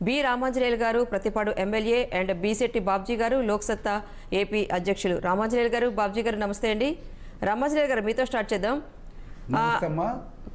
B Ramanjaneyulu గారు Prathipadu MLA and Beesetti Babji గారు Loksatta AP అధ్యక్షులు. రామాంజనేయులు గారు, బాబ్జీ గారు నమస్తే అండి. రామాంజనేయులు గారు మీతో స్టార్ట్ చేద్దాం.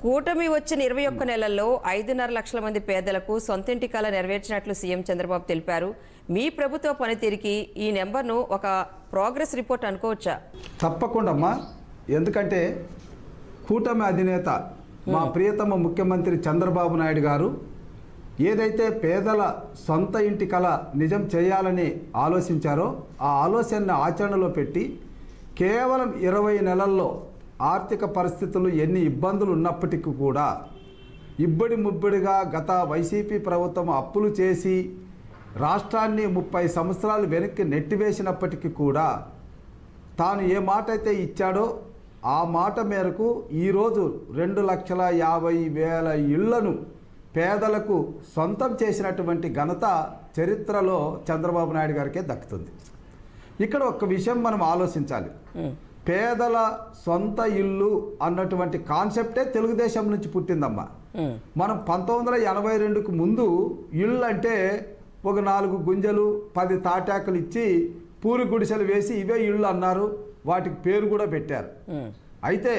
కూటమి వచ్చిన 21 నెలల్లో 5.5 లక్షల మంది పేదలకు సొంతింటి కల నెరవేర్చినట్లు సీఎం చంద్రబాబు తెలిపారు. మీ ప్రభుత్వ పనితీరుకి ఈ నెంబర్ను ఒక ప్రోగ్రెస్ రిపోర్ట్ అనుకోవచ్చా? తప్పకుండా అమ్మా. ఎందుకంటే కూటమి అధినేత మా ప్రియతమ ముఖ్యమంత్రి చంద్రబాబు నాయుడు గారు ఏదైతే పేదల సొంత ఇంటి కల నిజం చేయాలని ఆలోచించారో ఆ ఆలోచనను ఆచరణలో పెట్టి కేవలం 20 నెలల్లో ఆర్థిక పరిస్థితులు ఎన్ని ఇబ్బందులు ఉన్నప్పటికీ కూడా ఇబ్బడి ముబ్బడిగా గత వైసీపీ ప్రభుత్వం అప్పులు చేసి రాష్ట్రాన్ని 30 సంవత్సరాలు వెనక్కి నెట్టివేసినప్పటికీ కూడా తాను ఏ మాట అయితే ఇచ్చాడో ఆ మాట మేరకు ఈరోజు 2,50,000 ఇళ్లను పేదలకు సొంతం చేసినటువంటి ఘనత చరిత్రలో చంద్రబాబు నాయుడు గారికే దక్కుతుంది. ఇక్కడ ఒక విషయం మనం ఆలోచించాలి. పేదల సొంత ఇల్లు అన్నటువంటి కాన్సెప్టే తెలుగుదేశం నుంచి పుట్టిందమ్మా. మనం 1982కు ముందు ఇళ్ళు అంటే ఒక 4 గుంజలు 10 తాటాకులు ఇచ్చి పూరి గుడిసెలు వేసి ఇవే ఇళ్ళు అన్నారు. వాటికి పేరు కూడా పెట్టారు. అయితే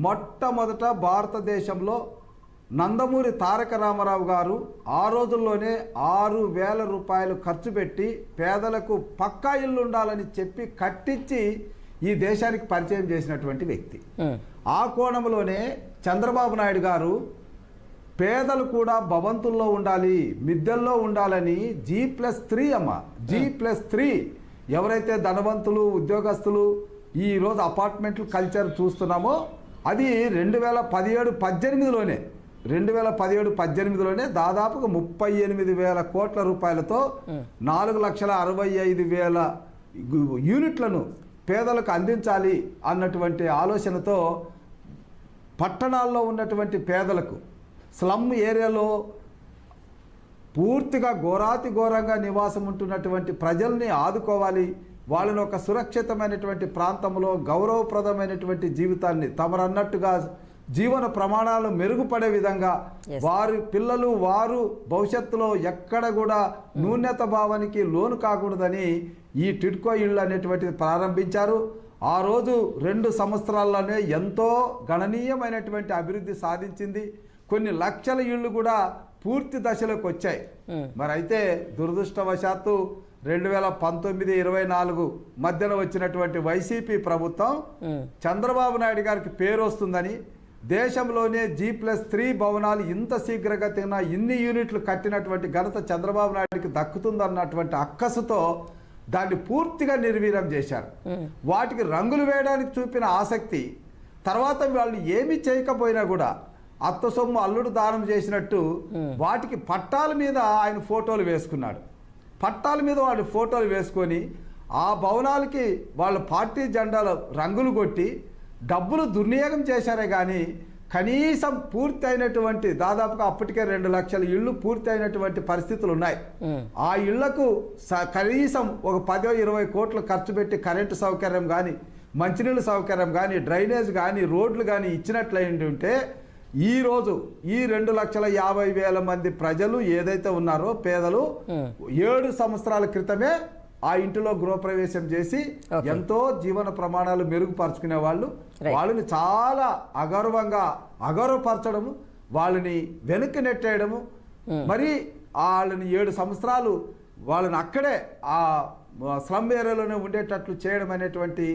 మొట్టమొదట భారతదేశంలో నందమూరి తారక రామారావు గారు ఆ రోజుల్లోనే 6,000 రూపాయలు ఖర్చు పెట్టి పేదలకు పక్కా ఇల్లు ఉండాలని చెప్పి కట్టించి ఈ దేశానికి పరిచయం చేసినటువంటి వ్యక్తి. ఆ కోణంలోనే చంద్రబాబు నాయుడు గారు పేదలు కూడా భవంతుల్లో ఉండాలి, మిద్దెల్లో ఉండాలని G+3 అమ్మ, G+3 ఎవరైతే ధనవంతులు ఉద్యోగస్తులు ఈరోజు అపార్ట్మెంట్లు కల్చర్ చూస్తున్నామో అది 2017-18లోనే 2017-18లోనే దాదాపుగా 38,000 కోట్ల రూపాయలతో 4,65,000 యూనిట్లను పేదలకు అందించాలి అన్నటువంటి ఆలోచనతో పట్టణాల్లో ఉన్నటువంటి పేదలకు స్లమ్ ఏరియాలో పూర్తిగా ఘోరాతి ఘోరంగా నివాసం ఉంటున్నటువంటి ప్రజల్ని ఆదుకోవాలి, వాళ్ళని ఒక సురక్షితమైనటువంటి ప్రాంతంలో గౌరవప్రదమైనటువంటి జీవితాన్ని తమరన్నట్టుగా జీవన ప్రమాణాలు మెరుగుపడే విధంగా వారి పిల్లలు వారు భవిష్యత్తులో ఎక్కడ కూడా న్యూనత భావానికి లోను కాకూడదని ఈ టిడ్కో ఇళ్ళు అనేటువంటిది ప్రారంభించారు. ఆ రోజు 2 సంవత్సరాల్లోనే ఎంతో గణనీయమైనటువంటి అభివృద్ధి సాధించింది. కొన్ని లక్షల ఇళ్ళు కూడా పూర్తి దశలోకి వచ్చాయి. మరి అయితే దురదృష్టవశాత్తు 2019-24 మధ్యన వచ్చినటువంటి వైసీపీ ప్రభుత్వం చంద్రబాబు నాయుడు గారికి పేరు వస్తుందని దేశంలోనే G+3 భవనాలు ఇంత శీఘ్రగతిన ఇన్ని యూనిట్లు కట్టినటువంటి ఘనత చంద్రబాబు నాయుడికి దక్కుతుందన్నటువంటి అక్కసుతో దాన్ని పూర్తిగా నిర్వీర్యం చేశారు. వాటికి రంగులు వేయడానికి చూపిన ఆసక్తి తర్వాత వాళ్ళు ఏమీ చేయకపోయినా కూడా అత్త సొమ్ము అల్లుడు దానం చేసినట్టు వాటికి పట్టాల మీద ఆయన ఫోటోలు వేసుకున్నాడు. పట్టాల మీద వాళ్ళు ఫోటోలు వేసుకొని ఆ భవనాలకి వాళ్ళ పార్టీ జెండాల రంగులు కొట్టి డబ్బులు దుర్వినియోగం చేశారే కానీ కనీసం పూర్తి అయినటువంటి దాదాపుగా అప్పటికే 2 లక్షల ఇళ్ళు పూర్తి అయినటువంటి పరిస్థితులు ఉన్నాయి. ఆ ఇళ్లకు కనీసం ఒక 10-20 కోట్లు ఖర్చు పెట్టి కరెంటు సౌకర్యం కానీ మంచినీళ్ళ సౌకర్యం కానీ డ్రైనేజ్ కానీ రోడ్లు కానీ ఇచ్చినట్లయింది ఉంటే ఈరోజు ఈ 2,50,000 మంది ప్రజలు ఏదైతే ఉన్నారో పేదలు 7 సంవత్సరాల క్రితమే ఆ ఇంటిలో గృహప్రవేశం చేసి ఎంతో జీవన ప్రమాణాలు మెరుగుపరుచుకునే వాళ్ళని చాలా అగౌరవపరచడము, వాళ్ళని వెనక్కి నెట్టేయడము, మరి వాళ్ళని 7 సంవత్సరాలు వాళ్ళని అక్కడే ఆ స్లమ్ ఏరియాలోనే ఉండేటట్లు చేయడం అనేటువంటి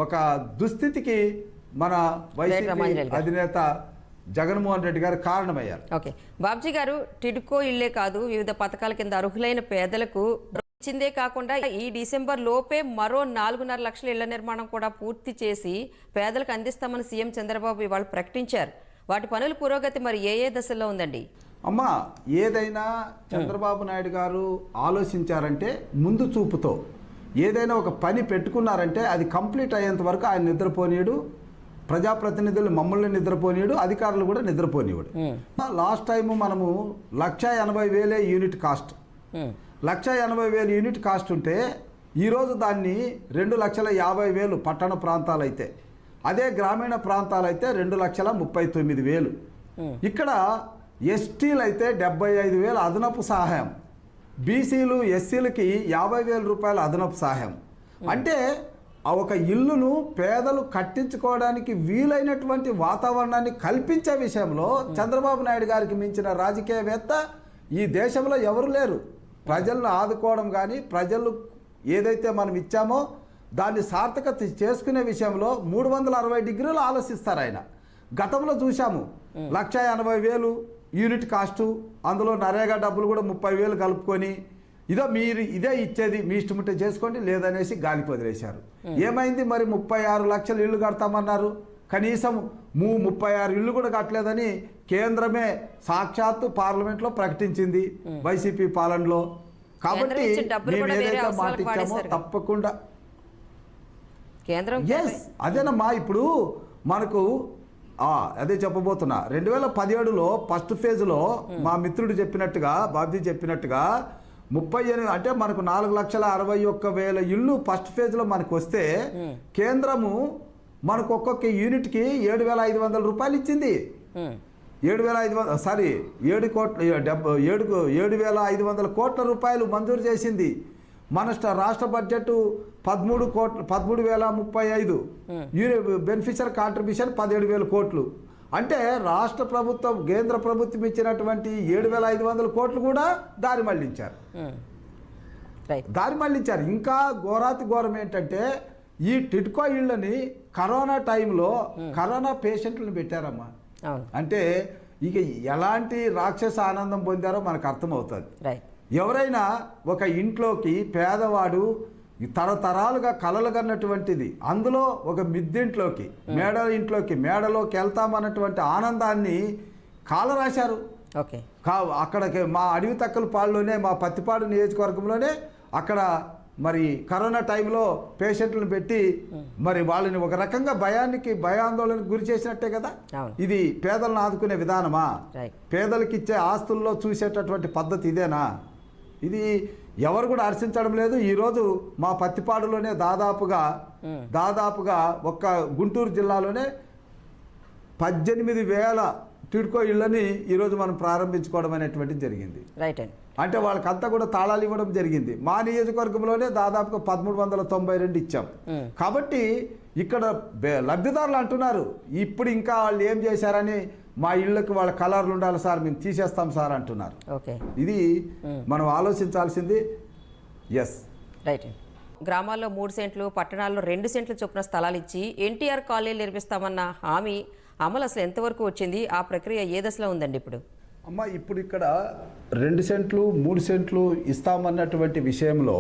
ఒక దుస్థితికి మన వైసీపీ అధినేత జగన్మోహన్ రెడ్డి గారు కారణమయ్యారు. ఓకే బాబ్జీ గారు, టిడ్కో ఇళ్లే కాదు వివిధ పథకాల కింద అర్హులైన పేదలకు ఇచ్చిందే కాకుండా ఈ డిసెంబర్ లోపే మరో 4.5 లక్షల ఇళ్ల నిర్మాణం కూడా పూర్తి చేసి పేదలకు అందిస్తామని సీఎం చంద్రబాబు ఇవాళ ప్రకటించారు. వాటి పనుల పురోగతి మరి ఏ దశలో ఉందండి? అమ్మా, ఏదైనా చంద్రబాబు నాయుడు గారు ఆలోచించారంటే ముందు చూపుతో ఏదైనా ఒక పని పెట్టుకున్నారంటే అది కంప్లీట్ అయ్యేంత వరకు ఆయన నిద్రపోనీయుడు, ప్రజాప్రతినిధులు మమ్మల్ని నిద్రపోనీయుడు, అధికారులు కూడా నిద్రపోనీయుడు. లాస్ట్ టైం మనము 1,80,000 యూనిట్ కాస్ట్ 1,80,000 యూనిట్ కాస్ట్ ఉంటే ఈరోజు దాన్ని 2,50,000 పట్టణ ప్రాంతాలు అయితే, అదే గ్రామీణ ప్రాంతాలు అయితే 2,39,000. ఇక్కడ ఎస్టీలు అయితే 75,000 అదనపు సహాయం, బీసీలు ఎస్సీలకి 50,000 రూపాయల అదనపు సహాయం. అంటే ఆ ఒక ఇల్లును పేదలు కట్టించుకోవడానికి వీలైనటువంటి వాతావరణాన్ని కల్పించే విషయంలో చంద్రబాబు నాయుడు గారికి మించిన రాజకీయవేత్త ఈ దేశంలో ఎవరు లేరు. ప్రజలను ఆదుకోవడం కానీ, ప్రజలు ఏదైతే మనం ఇచ్చామో దాన్ని సార్థకత చేసుకునే విషయంలో 360 డిగ్రీలు ఆలోచిస్తారు ఆయన. గతంలో చూశాము 1,80,000 యూనిట్ కాస్టు, అందులో నరేగా డబ్బులు కూడా 30,000 కలుపుకొని మీరు ఇదే ఇచ్చేది, మీ ఇష్టం ఉంటే చేసుకోండి లేదనేసి గాలికి వదిలేశారు. ఏమైంది మరి? 36 లక్షల ఇళ్ళు కడతామన్నారు, కనీసం 36 ఇళ్ళు కూడా కట్టలేదని కేంద్రమే సాక్షాత్తు పార్లమెంట్లో ప్రకటించింది వైసీపీ పాలనలో. కాబట్టి మేము ఏదైతే మాట ఇచ్చామో తప్పకుండా అదేనమ్మా. ఇప్పుడు మనకు అదే చెప్పబోతున్నా. 2017లో ఫస్ట్ ఫేజ్లో మా మిత్రుడు చెప్పినట్టుగా, బాబ్జీ చెప్పినట్టుగా 38 అంటే మనకు 4,61,000 ఇళ్ళు ఫస్ట్ ఫేజ్లో మనకు వస్తే కేంద్రము మనకు ఒక్కొక్క యూనిట్కి 7,500 రూపాయలు ఇచ్చింది. 7,500 కోట్ల రూపాయలు మంజూరు చేసింది. మన రాష్ట్ర బడ్జెట్ 13,035 బెనిఫిషియర్ కాంట్రిబ్యూషన్ 17,000 కోట్లు. అంటే రాష్ట్ర ప్రభుత్వం, కేంద్ర ప్రభుత్వం ఇచ్చినటువంటి 7,500 కోట్లు కూడా దారి మళ్లించారు. ఇంకా ఘోరాతి ఘోరం ఏంటంటే ఈ టిడ్కో ఇళ్ళని కరోనా టైంలో కరోనా పేషెంట్లను పెట్టారమ్మా. అంటే ఇక ఎలాంటి రాక్షస ఆనందం పొందారో మనకు అర్థమవుతుంది. ఎవరైనా ఒక ఇంట్లోకి పేదవాడు తరతరాలుగా కలలుగన్నటువంటిది, అందులో ఒక మిద్దింట్లోకి, మేడలోకి వెళ్తామన్నటువంటి ఆనందాన్ని కాలరాశారు. అక్కడికి మా అడవి తక్కల పాడులోనే, మా పత్తిపాడు నియోజకవర్గంలోనే అక్కడ మరి కరోనా టైంలో పేషెంట్లను పెట్టి మరి వాళ్ళని ఒక రకంగా భయాందోళనకు గురి చేసినట్టే కదా. ఇది పేదలను ఆదుకునే విధానమా? పేదలకు ఇచ్చే ఆస్తుల్లో చూసేటటువంటి పద్ధతి ఇదేనా? ఇది ఎవరు కూడా హర్షించడం లేదు. ఈరోజు మా పత్తిపాడులోనే దాదాపుగా ఒక్క గుంటూరు జిల్లాలోనే 18,000 టిడ్కో ఇళ్ళని ఈరోజు మనం ప్రారంభించుకోవడం అనేటువంటిది జరిగింది. అంటే వాళ్ళకంతా కూడా తాళాలు ఇవ్వడం జరిగింది. మా నియోజకవర్గంలోనే దాదాపుగా 1,392 ఇచ్చాం. కాబట్టి ఇక్కడ లబ్ధిదారులు అంటున్నారు, ఇప్పుడు ఇంకా వాళ్ళు ఏం చేశారని, మా ఇళ్ళకి వాళ్ళ కలర్లు ఉండాలి సార్, మేము తీసేస్తాం సార్ అంటున్నారు. ఇది మనం ఆలోచించాల్సింది. గ్రామాల్లో 3 సెంట్లు, పట్టణాల్లో 2 సెంట్లు చొప్పున స్థలాలు ఇచ్చి ఎన్టీఆర్ కాలనీలు నిర్మిస్తామన్న హామీ అమలు అసలు ఎంతవరకు వచ్చింది? ఆ ప్రక్రియ ఏ దశలో ఉందండి ఇప్పుడు? అమ్మ, ఇప్పుడు ఇక్కడ 2 సెంట్లు 3 సెంట్లు ఇస్తామన్నటువంటి విషయంలో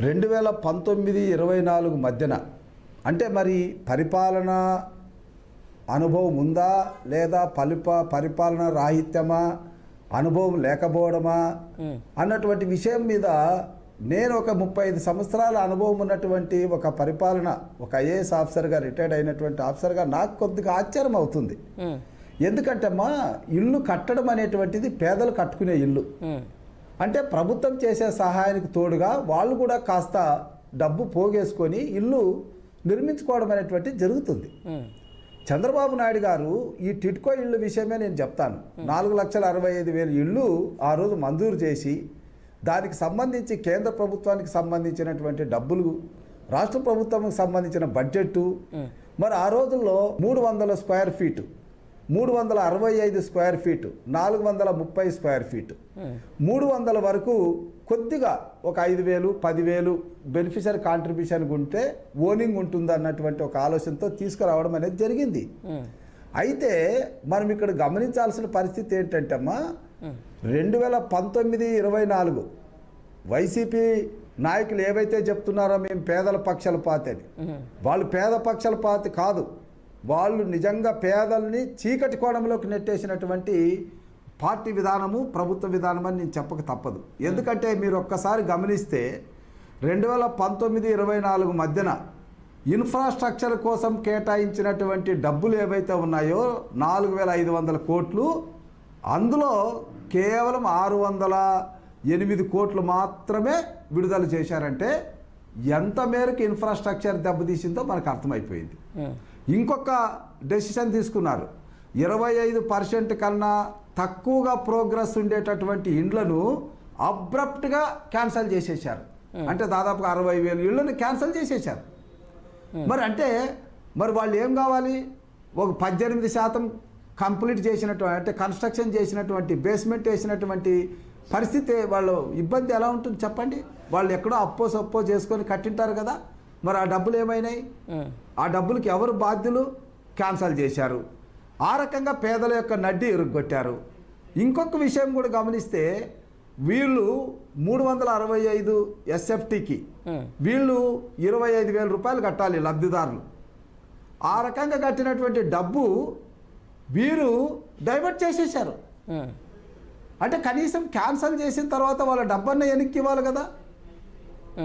2019-24 మధ్యన అంటే మరి పరిపాలన అనుభవం ఉందా లేదా పరిపాలన రాహిత్యమా, అనుభవం లేకపోవడమా అన్నటువంటి విషయం మీద నేను ఒక 35 సంవత్సరాల అనుభవం ఉన్నటువంటి ఒక పరిపాలన, ఒక ఐఏఎస్ ఆఫీసర్గా, రిటైర్డ్ అయినటువంటి ఆఫీసర్గా నాకు కొద్దిగా ఆశ్చర్యం అవుతుంది. ఎందుకంటే అమ్మా, ఇల్లు కట్టడం అనేటువంటిది పేదలు కట్టుకునే ఇల్లు. అంటే ప్రభుత్వం చేసే సహాయానికి తోడుగా వాళ్ళు కూడా కాస్త డబ్బు పోగేసుకొని ఇల్లు నిర్మించుకోవడం అనేటువంటిది జరుగుతుంది. చంద్రబాబు నాయుడు గారు ఈ టిడ్కో ఇళ్ళు విషయమే నేను చెప్తాను. 4,65,000 ఇళ్ళు ఆ రోజు మంజూరు చేసి దానికి సంబంధించి కేంద్ర ప్రభుత్వానికి సంబంధించినటువంటి డబ్బులు, రాష్ట్ర ప్రభుత్వానికి సంబంధించిన బడ్జెట్, మరి ఆ రోజుల్లో 300 square feet, 365 square feet, 430 square feet, 300 వరకు కొద్దిగా ఒక 5,000, 10,000 బెనిఫిషియరీ కాంట్రిబ్యూషన్ ఉంటే ఓనింగ్ ఉంటుంది అన్నటువంటి ఒక ఆలోచనతో తీసుకురావడం అనేది జరిగింది. అయితే మనం ఇక్కడ గమనించాల్సిన పరిస్థితి ఏంటంటే అమ్మా, 2019-24 వైసీపీ నాయకులు ఏవైతే చెప్తున్నారో మేము పేదల పక్షాల పార్టీ అని, వాళ్ళు పేద పక్షాల పార్టీ కాదు, వాళ్ళు నిజంగా పేదల్ని చీకటి కోణంలోకి నెట్టేసినటువంటి పార్టీ విధానము, ప్రభుత్వ విధానం అని నేను చెప్పక తప్పదు. ఎందుకంటే మీరు ఒక్కసారి గమనిస్తే 2019-24 మధ్యన ఇన్ఫ్రాస్ట్రక్చర్ కోసం కేటాయించినటువంటి డబ్బులు ఏవైతే ఉన్నాయో 4,500 కోట్లు, అందులో కేవలం 608 కోట్లు మాత్రమే విడుదల చేశారంటే ఎంత మేరకు ఇన్ఫ్రాస్ట్రక్చర్ దెబ్బతీసిందో మనకు అర్థమైపోయింది. ఇంకొక డెసిషన్ తీసుకున్నారు, 25% కన్నా తక్కువగా ప్రోగ్రెస్ ఉండేటటువంటి ఇండ్లను అబ్రప్ట్గా క్యాన్సిల్ చేసేసారు. అంటే దాదాపుగా 60,000 ఇళ్ళని క్యాన్సిల్ చేసేసారు. మరి అంటే మరి వాళ్ళు ఏం కావాలి? ఒక 18% కంప్లీట్ చేసినటువంటి, అంటే కన్స్ట్రక్షన్ చేసినటువంటి, బేస్మెంట్ వేసినటువంటి పరిస్థితి, వాళ్ళు ఇబ్బంది ఎలా ఉంటుంది చెప్పండి? వాళ్ళు ఎక్కడో అప్పో చేసుకొని కట్టింటారు కదా, మరి ఆ డబ్బులు ఏమైనాయి? ఆ డబ్బులకి ఎవరు బాధ్యులు? క్యాన్సిల్ చేశారు. ఆ రకంగా పేదల యొక్క నడ్డి ఇరుగ్గొట్టారు. ఇంకొక విషయం కూడా గమనిస్తే, వీళ్ళు 365 SFTకి వీళ్ళు 25,000 రూపాయలు కట్టాలి లబ్ధిదారులు. ఆ రకంగా కట్టినటువంటి డబ్బు వీరు డైవర్ట్ చేసేసారు. అంటే కనీసం క్యాన్సిల్ చేసిన తర్వాత వాళ్ళ డబ్బన్న వెనక్కి ఇవ్వాలి కదా.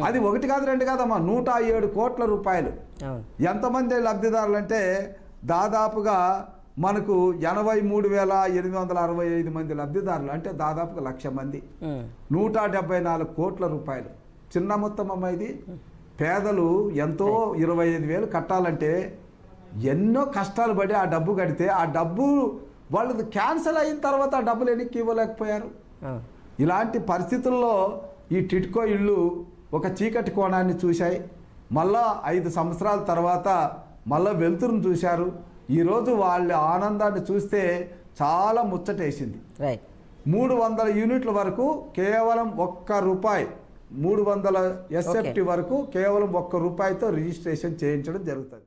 అది 1 కాదు 2 కాదమ్మా, 107 కోట్ల రూపాయలు. ఎంతమంది లబ్ధిదారులు అంటే దాదాపుగా మనకు 83,865 మంది లబ్ధిదారులు, అంటే దాదాపుగా 1,00,000 మంది. 174 కోట్ల రూపాయలు. చిన్న మొత్తం అమ్మ ఇది. పేదలు ఎంతో 25,000 కట్టాలంటే ఎన్నో కష్టాలు పడి ఆ డబ్బు కడితే, ఆ డబ్బు వాళ్ళది క్యాన్సిల్ అయిన తర్వాత ఆ డబ్బులు వెనక్కి ఇవ్వలేకపోయారు. ఇలాంటి పరిస్థితుల్లో ఈ టిడ్కో ఇళ్ళు ఒక చీకటి కోణాన్ని చూశాయి. మళ్ళా 5 సంవత్సరాల తర్వాత మళ్ళా వెలుతురును చూశారు. ఈరోజు వాళ్ళ ఆనందాన్ని చూస్తే చాలా ముచ్చటేసింది. 300 యూనిట్ల వరకు కేవలం ₹1, 300 SFT వరకు కేవలం ₹1 రిజిస్ట్రేషన్ చేయించడం జరుగుతుంది.